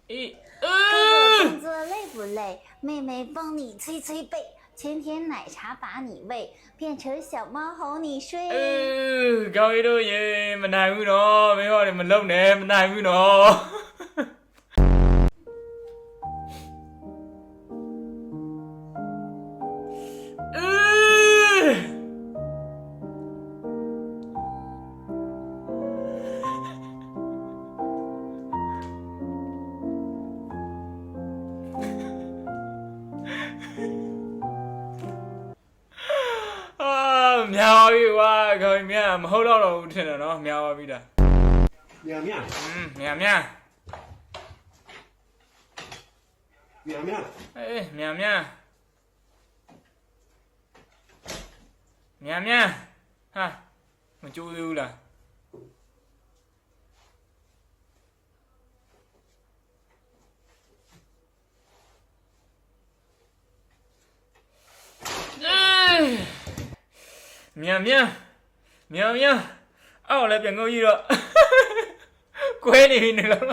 哥哥工作累不累？妹妹帮你捶捶背，前天奶茶把你喂，变成小猫哄你睡。ကောင်းရီတို့ရေမနိုင်ဘူးနော်မင်းဟောတယ်မလုံနဲ့မနိုင်ဘူးနော်မြောက်ပြီကွာခေါင်းမြမဟုတ်တော့ဘူးထင်တယ်နော်မြောက်ပါပြီလားမြန်မြန်မြန်မြန်မြန်မြန်ဟာမကြိုးသေးဘူးလားမြန်အောက်လည်းပြန်ငုံကြီးတော့ကွဲနေပြီနေလို့